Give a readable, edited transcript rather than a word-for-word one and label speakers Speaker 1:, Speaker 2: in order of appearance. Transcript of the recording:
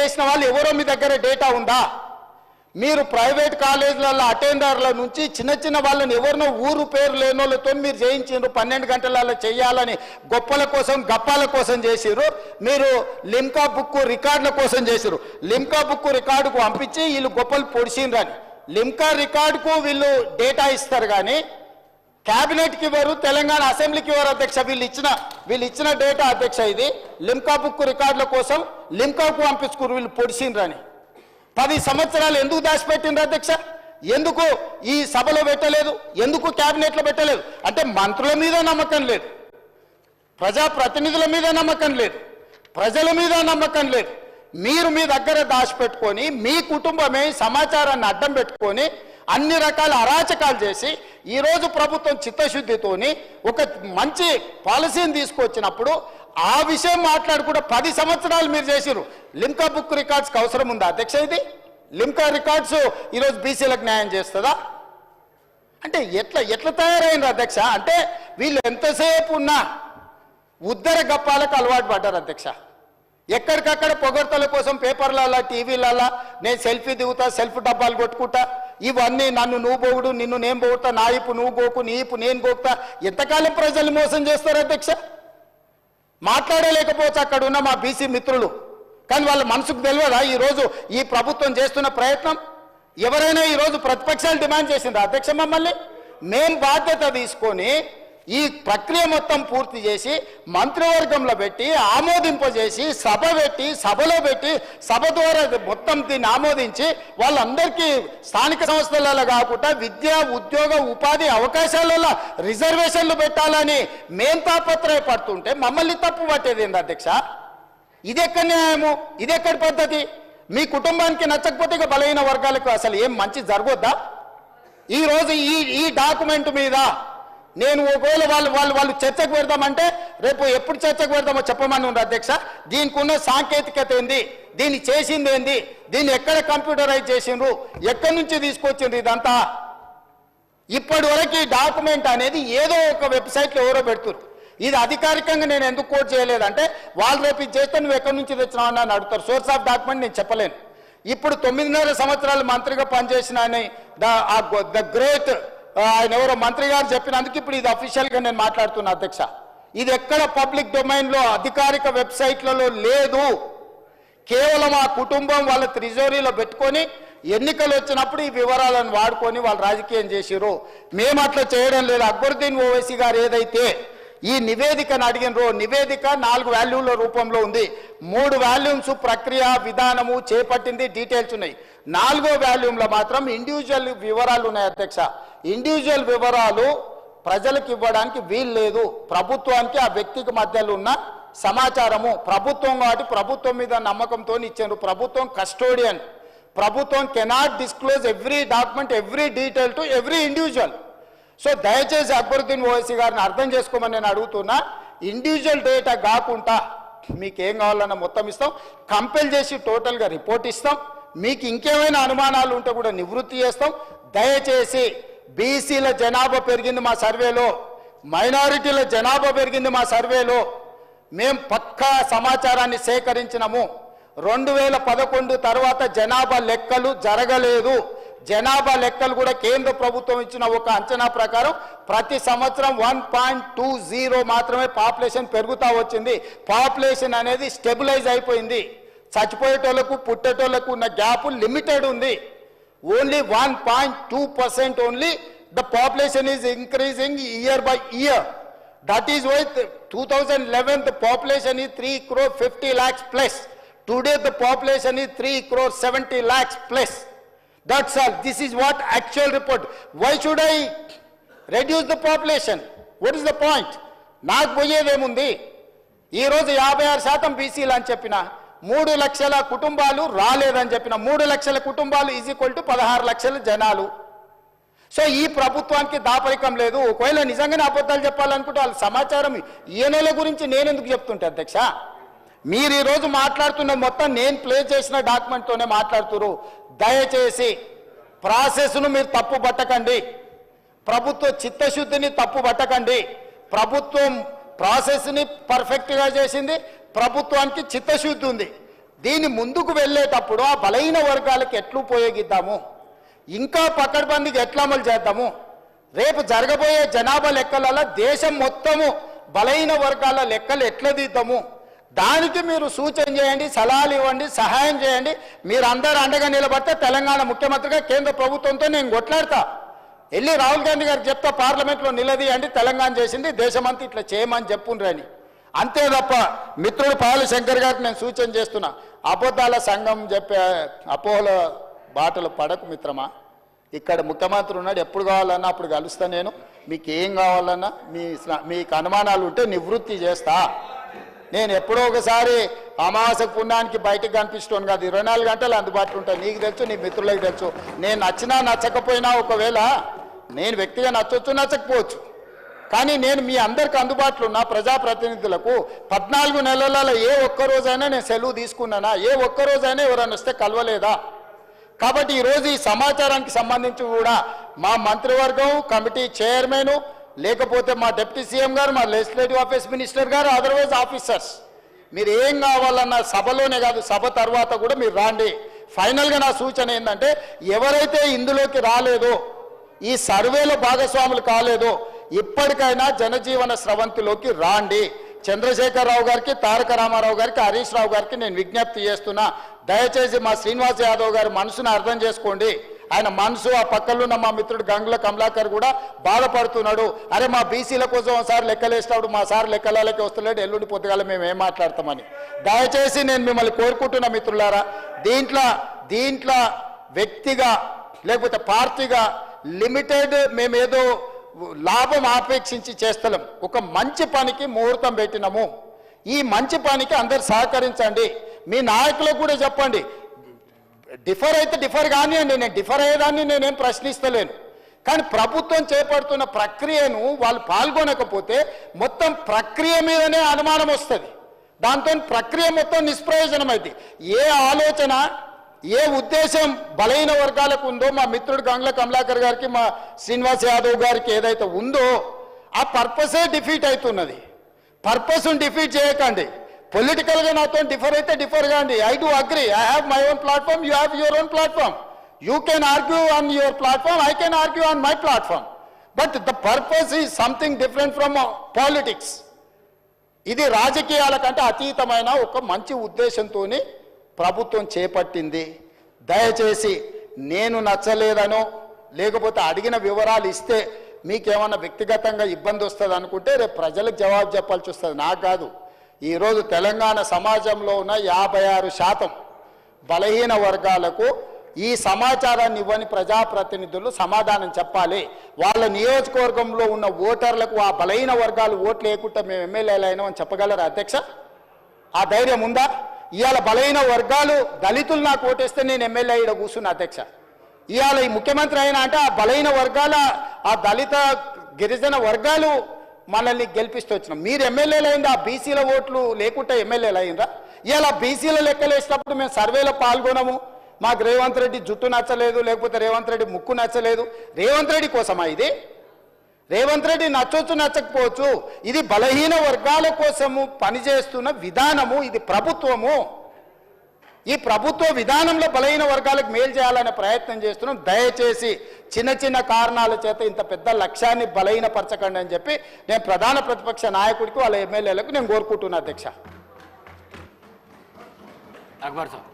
Speaker 1: చేసిన వాళ్ళు ఎవరో మీ దగ్గర డేటా ఉందా? మీరు ప్రైవేట్ కాలేజీలలో అటెండర్ల నుంచి చిన్న చిన్న వాళ్ళని ఎవరినో ఊరు పేరు లేని వాళ్ళతో మీరు చేయించారు. 12 గంటలలో చేయాలని గొప్పల కోసం గప్పాల కోసం చేసిరు. మీరు లిమ్కా బుక్ రికార్డుల కోసం చేసిరు. లిమ్కా బుక్ రికార్డుకు పంపించి వీళ్ళు గొప్పలు పొడిచిండ్రని లిమ్కా రికార్డుకు వీళ్ళు డేటా ఇస్తారు కానీ క్యాబినెట్కి ఇవ్వరు, తెలంగాణ అసెంబ్లీకి ఇవ్వరు అధ్యక్ష. వీళ్ళు ఇచ్చిన డేటా అధ్యక్ష. ఇది లిమ్కా బుక్ రికార్డుల కోసం లిమ్కాకు పంపించుకున్నారు వీళ్ళు పొడిచిండ్రని. 10 సంవత్సరాలు ఎందుకు దాచిపెట్టిండ్రు అధ్యక్ష? ఎందుకు ఈ సభలో పెట్టలేదు? ఎందుకు క్యాబినెట్లో పెట్టలేదు? అంటే మంత్రుల మీద నమ్మకం లేదు, ప్రజాప్రతినిధుల మీద నమ్మకం లేదు, ప్రజల మీద నమ్మకం లేదు. మీరు మీ దగ్గర దాచిపెట్టుకొని మీ కుటుంబమే సమాచారాన్ని అడ్డం పెట్టుకొని అన్ని రకాల అరాచకాలు చేసి ఈరోజు ప్రభుత్వం చిత్తశుద్ధితోని ఒక మంచి పాలసీని తీసుకొచ్చినప్పుడు ఆ విషయం మాట్లాడుకుంటే 10 సంవత్సరాలు మీరు చేసిరు. లిమ్కా బుక్ రికార్డ్స్కి అవసరం ఉందా అధ్యక్ష? ఇది లిమ్కా రికార్డ్స్ ఈరోజు బీసీలకు న్యాయం చేస్తుందా? అంటే ఎట్లా తయారైంది అధ్యక్ష? అంటే వీళ్ళు ఎంతసేపు ఉన్నా ఉద్దర గప్పాలకు అలవాటు పడ్డారు అధ్యక్ష. ఎక్కడికక్కడ పొగడ్తల కోసం పేపర్లలో టీవీలలో నేను సెల్ఫీ దిగుతా, సెల్ఫ్ డబ్బాలు కొట్టుకుంటా, ఇవన్నీ నన్ను నువ్వు పోగుడు, నిన్ను నేను పోగుతా, నా ఇప్పు నువ్వు గోకు, నీ ఇప్పు నేను గోకుతా. ఎంతకాలం ప్రజల్ని మోసం చేస్తారు అధ్యక్ష? మాట్లాడలేకపోవచ్చు అక్కడ ఉన్న మా బీసీ మిత్రులు, కానీ వాళ్ళ మనసుకు తెలియదా ఈరోజు ఈ ప్రభుత్వం చేస్తున్న ప్రయత్నం? ఎవరైనా ఈరోజు ప్రతిపక్షాలు డిమాండ్ చేసిండ్రు అధ్యక్ష మమ్మల్ని? మేం బాధ్యత తీసుకొని ఈ ప్రక్రియ మొత్తం పూర్తి చేసి మంత్రివర్గంలో పెట్టి ఆమోదింపజేసి సభలో పెట్టి సభ ద్వారా మొత్తం దీన్ని ఆమోదించి వాళ్ళందరికీ స్థానిక సంస్థలలో కాకుండా విద్య ఉద్యోగ ఉపాధి అవకాశాలలో రిజర్వేషన్లు పెట్టాలని మేం తాపత్రయపడుతుంటే మమ్మల్ని తప్పు పట్టేది ఏంది అధ్యక్ష? ఇదెక్కడ న్యాయము? ఇదెక్కడి పద్ధతి? మీ కుటుంబానికి నచ్చకపోతే ఇక బలహీన వర్గాలకు అసలు ఏం మంచి జరగొద్దా? ఈరోజు ఈ డాక్యుమెంట్ మీద నేను ఒకవేళ వాళ్ళు చర్చకు పెడదామంటే రేపు ఎప్పుడు చర్చకు పెడదామో చెప్పమని ఉంది అధ్యక్ష. దీనికి ఉన్న సాంకేతికత ఏంది, దీన్ని చేసింది ఏంది, దీన్ని ఎక్కడ కంప్యూటరైజ్ చేసిండ్రు, ఎక్కడి నుంచి తీసుకొచ్చిండ్రు, ఇదంతా ఇప్పటి వరకు ఈ డాక్యుమెంట్ అనేది ఏదో ఒక వెబ్సైట్లో ఎవరో పెడుతున్నారు. ఇది అధికారికంగా నేను ఎందుకు కోట్ చేయలేదంటే వాళ్ళు రేపు ఇది చేస్తే నువ్వు ఎక్కడి నుంచి తెచ్చినావు అని అడుగుతారు. సోర్స్ ఆఫ్ డాక్యుమెంట్ నేను చెప్పలేను. ఇప్పుడు 9.5 సంవత్సరాలు మంత్రిగా పనిచేసిన ద గ్రేట్ ఆయన ఎవరో మంత్రి గారు చెప్పినందుకు ఇప్పుడు ఇది అఫీషియల్గా నేను మాట్లాడుతున్నా అధ్యక్ష. ఇది ఎక్కడ పబ్లిక్ డొమైన్లో అధికారిక వెబ్సైట్లలో లేదు. కేవలం ఆ కుటుంబం వాళ్ళ ట్రెజరీలో పెట్టుకొని ఎన్నికలు వచ్చినప్పుడు ఈ వివరాలను వాడుకొని వాళ్ళు రాజకీయం చేసిరు. మేము అట్లా చేయడం లేదు. అక్బరుద్దీన్ ఓవైసీ గారు ఏదైతే ఈ నివేదికను అడిగినరో, నివేదిక 4 వాల్యూమ్ల రూపంలో ఉంది. 3 వాల్యూమ్స్ ప్రక్రియ విధానము చేపట్టింది, డీటెయిల్స్ ఉన్నాయి. 4వ వాల్యూమ్లో మాత్రం ఇండివిజువల్ వివరాలు ఉన్నాయి అధ్యక్ష. ఇండివిజువల్ వివరాలు ప్రజలకు ఇవ్వడానికి వీలు లేదు. ప్రభుత్వానికి ఆ వ్యక్తికి మధ్యలో ఉన్న సమాచారము ప్రభుత్వం కాబట్టి ప్రభుత్వం మీద నమ్మకంతో ఇచ్చారు. ప్రభుత్వం కస్టోడియన్. ప్రభుత్వం cannot disclose every document, every detail to every individual. So దయచేసి అక్బరుద్దీన్ ఓవైసీ గారిని అర్థం చేసుకోమని నేను అడుగుతున్నా. ఇండివిజువల్ డేటా కాకుండా మీకు ఏం కావాలన్నా మొత్తం ఇస్తాం, కంపెల్ చేసి టోటల్గా రిపోర్ట్ ఇస్తాం. మీకు ఇంకేమైనా అనుమానాలు ఉంటే కూడా నివృత్తి చేస్తాం. దయచేసి బీసీల జనాభా పెరిగింది మా సర్వేలో, మైనారిటీల జనాభా పెరిగింది మా సర్వేలో. మేము పక్కా సమాచారాన్ని సేకరించినాము. 2011 తర్వాత జనాభా లెక్కలు జరగలేదు. జనాభా లెక్కలు కూడా కేంద్ర ప్రభుత్వం ఇచ్చిన ఒక అంచనా ప్రకారం ప్రతి సంవత్సరం 1.20 మాత్రమే పాపులేషన్ పెరుగుతూ వచ్చింది. పాపులేషన్ అనేది స్టెబిలైజ్ అయిపోయింది. చచ్చిపోయేటోళ్లకు పుట్టేటోళ్లకు ఉన్న గ్యాప్ లిమిటెడ్ ఉంది. Only 1.2% only the population is increasing year by year. That is why 2011 the population is 3,50 lakhs plus. Today the population is 3,70 lakhs plus. That's all. This is what actual report. Why should I reduce the population? What is the point? నాకు పోయేదేముంది? ఈరోజు 56% బీసీలు అని చెప్పిన 3 లక్షల కుటుంబాలు రాలేదని చెప్పిన 3 లక్షల కుటుంబాలు ఈజ్ ఈక్వల్ టు 16 లక్షల జనాలు. సో ఈ ప్రభుత్వానికి దాపరికం లేదు. ఒకవేళ నిజంగానే అబద్ధాలు చెప్పాలనుకుంటే వాళ్ళ సమాచారం ఈయనల గురించి నేను ఎందుకు చెప్తుంటే అధ్యక్ష? మీరు ఈరోజు మాట్లాడుతున్నది మొత్తం నేను ప్లే చేసిన డాక్యుమెంట్తోనే మాట్లాడుతున్నారు. దయచేసి ప్రాసెస్ను మీరు తప్పు పట్టకండి, ప్రభుత్వ చిత్తశుద్ధిని తప్పు పట్టకండి. ప్రభుత్వం ప్రాసెస్ని పర్ఫెక్ట్గా చేసింది, ప్రభుత్వానికి చిత్తశుద్ధి ఉంది. దీన్ని ముందుకు వెళ్ళేటప్పుడు ఆ బలహీన వర్గాలకు ఎట్లా ఉపయోగిద్దాము, ఇంకా పకడ్బందీగా ఎట్లా అమలు చేద్దాము, రేపు జరగబోయే జనాభా లెక్కలలో దేశం మొత్తము బలహీన వర్గాల లెక్కలు ఎట్లా తీద్దాము, దానికి మీరు సూచన చేయండి, సలహాలు ఇవ్వండి, సహాయం చేయండి. మీరు అందరూ అండగా నిలబడితే తెలంగాణ ముఖ్యమంత్రిగా కేంద్ర ప్రభుత్వంతో నేను కొట్లాడతా. వెళ్ళి రాహుల్ గాంధీ గారికి చెప్తా, పార్లమెంట్లో నిలదీయండి, తెలంగాణ చేసింది దేశమంతా ఇట్లా చేయమని చెప్పుండ్రని. అంతే తప్ప మిత్రుడు పాల శంకర్ గారికి నేను సూచన చేస్తున్నా, అబద్ధాల సంఘం చెప్పే అపోహల బాటలు పడకు మిత్రమా. ఇక్కడ ముఖ్యమంత్రి ఉన్నాడు, ఎప్పుడు కావాలన్నా అప్పుడు కలుస్తా నేను. మీకు ఏం కావాలన్నా మీకు అనుమానాలు ఉంటే నివృత్తి చేస్తా. నేను ఎప్పుడో ఒకసారి అమావాస్య పుణ్యానికి బయటకు కనిపిస్తాను కాదు, 24 గంటలు అందుబాటులో ఉంటాను. నీకు తెలుసు, నీ మిత్రులకు తెలుసు. నేను నచ్చినా నచ్చకపోయినా, ఒకవేళ నేను వ్యక్తిగా నచ్చవచ్చు నచ్చకపోవచ్చు, కానీ నేను మీ అందరికి అందుబాటులో ఉన్న ప్రజాప్రతినిధులకు 14 నెలలలో ఏ ఒక్కరోజైనా నేను సెలవు తీసుకున్నానా, ఏ ఒక్కరోజైనా ఎవరైనా వస్తే కలవలేదా? కాబట్టి ఈరోజు ఈ సమాచారానికి సంబంధించి కూడా మా మంత్రివర్గం, కమిటీ చైర్మన్, లేకపోతే మా డిప్యూటీ సీఎం గారు, మా లెజిస్లేటివ్ ఆఫీస్ మినిస్టర్ గారు, అదర్వైజ్ ఆఫీసర్స్, మీరు ఏం కావాలన్నా సభలోనే కాదు సభ తర్వాత కూడా మీరు రాండి. ఫైనల్గా నా సూచన ఏంటంటే, ఎవరైతే ఇందులోకి రాలేదో, ఈ సర్వేలో భాగస్వాములు కాలేదో, ఇప్పటికైనా జనజీవన స్రవంతిలోకి రాండి. చంద్రశేఖరరావు గారికి, తారక రామారావు గారికి, హరీష్ రావు గారికి నేను విజ్ఞప్తి చేస్తున్నా, దయచేసి మా శ్రీనివాస్ యాదవ్ గారి మనసును అర్థం చేసుకోండి. ఆయన మనసు, ఆ పక్కలున్న మా మిత్రుడు గంగుల కమలాకర్ కూడా బాధపడుతున్నాడు. అరే మా బీసీల కోసం ఒకసారి లెక్కలేసినప్పుడు మా సార్ లెక్కలకి వస్తలేడు, ఎల్లుండి పొద్దుగాల మేము ఏం మాట్లాడతామని. దయచేసి నేను మిమ్మల్ని కోరుకుంటున్నా మిత్రులారా, దీంట్లో వ్యక్తిగా లేకపోతే పార్టీగా లిమిటెడ్ మేమేదో లాభం ఆపేక్షించి చేస్తలేం. ఒక మంచి పనికి ముహూర్తం పెట్టినాము. ఈ మంచి పనికి అందరు సహకరించండి. మీ నాయకులకు కూడా చెప్పండి, డిఫర్ అయితే డిఫర్ కానివ్వండి, నేను డిఫర్ అయ్యేదాన్ని నేనేం ప్రశ్నిస్తలేను. కానీ ప్రభుత్వం చేపడుతున్న ప్రక్రియను వాళ్ళు పాల్గొనకపోతే మొత్తం ప్రక్రియ మీదనే అనుమానం వస్తుంది. దాంతో ప్రక్రియ మొత్తం నిష్ప్రయోజనమైంది. ఏ ఆలోచన, ఏ ఉద్దేశం బలహీన వర్గాలకు ఉందో, మా మిత్రుడు గంగుల కమలాకర్ గారికి, మా శ్రీనివాస్ యాదవ్ గారికి ఏదైతే ఉందో ఆ పర్పసే డిఫీట్ అవుతున్నది. పర్పస్ను డిఫీట్ చేయకండి. పొలిటికల్గా నాతో డిఫర్ అయితే డిఫర్ కాండి. I do agree, I have my own platform, you have your own platform. You can argue on your platform, I can argue on my platform. But the purpose is something different from politics. ఇది రాజకీయాల కంటే అతీతమైన ఒక మంచి ఉద్దేశంతో ప్రభుత్వం చేపట్టింది. దయచేసి నేను నచ్చలేదనో, లేకపోతే అడిగిన వివరాలు ఇస్తే మీకేమన్నా వ్యక్తిగతంగా ఇబ్బంది వస్తుంది అనుకుంటే రేపు ప్రజలకు జవాబు చెప్పాల్సి వస్తుంది, నాకు కాదు. ఈరోజు తెలంగాణ సమాజంలో ఉన్న 56% బలహీన వర్గాలకు ఈ సమాచారాన్ని ఇవ్వని ప్రజాప్రతినిధులు సమాధానం చెప్పాలి. వాళ్ళ నియోజకవర్గంలో ఉన్న ఓటర్లకు ఆ బలహీన వర్గాలు ఓట్లు లేకుండా మేము ఎమ్మెల్యేలు అయినామని చెప్పగలరా అధ్యక్ష? ఆ ధైర్యం ఉందా? ఇవాళ బలహీన వర్గాలు, దళితులు నాకు ఓటేస్తే నేను ఎమ్మెల్యే ఇక్కడ కూర్చున్నా అధ్యక్ష. ఇవాళ ఈ ముఖ్యమంత్రి అయినా అంటే ఆ బలహీన వర్గాల, ఆ దళిత గిరిజన వర్గాలు మనల్ని గెలిపిస్తూ వచ్చినాం. మీరు ఎమ్మెల్యేలు అయింది ఆ బీసీల ఓట్లు లేకుంటే ఎమ్మెల్యేలు అయిందా? ఇవాళ బీసీల లెక్కలు వేసినప్పుడు మేము సర్వేలో పాల్గొనము, మాకు రేవంత్ రెడ్డి జుట్టు నచ్చలేదు, లేకపోతే రేవంత్ రెడ్డి ముక్కు నచ్చలేదు. రేవంత్ రెడ్డి కోసమా ఇది? రేవంత్ రెడ్డి నచ్చవచ్చు నచ్చకపోవచ్చు, ఇది బలహీన వర్గాల కోసము పనిచేస్తున్న విధానము, ఇది ప్రభుత్వము. ఈ ప్రభుత్వ విధానంలో బలహీన వర్గాలకు మేలు చేయాలనే ప్రయత్నం చేస్తున్నాం. దయచేసి చిన్న చిన్న కారణాల చేత ఇంత పెద్ద లక్ష్యాన్ని బలహీనపరచకండి అని చెప్పి నేను ప్రధాన ప్రతిపక్ష నాయకుడికి, వాళ్ళ ఎమ్మెల్యేలకు నేను కోరుకుంటున్నా అధ్యక్ష.
Speaker 2: అక్బర్ సార్.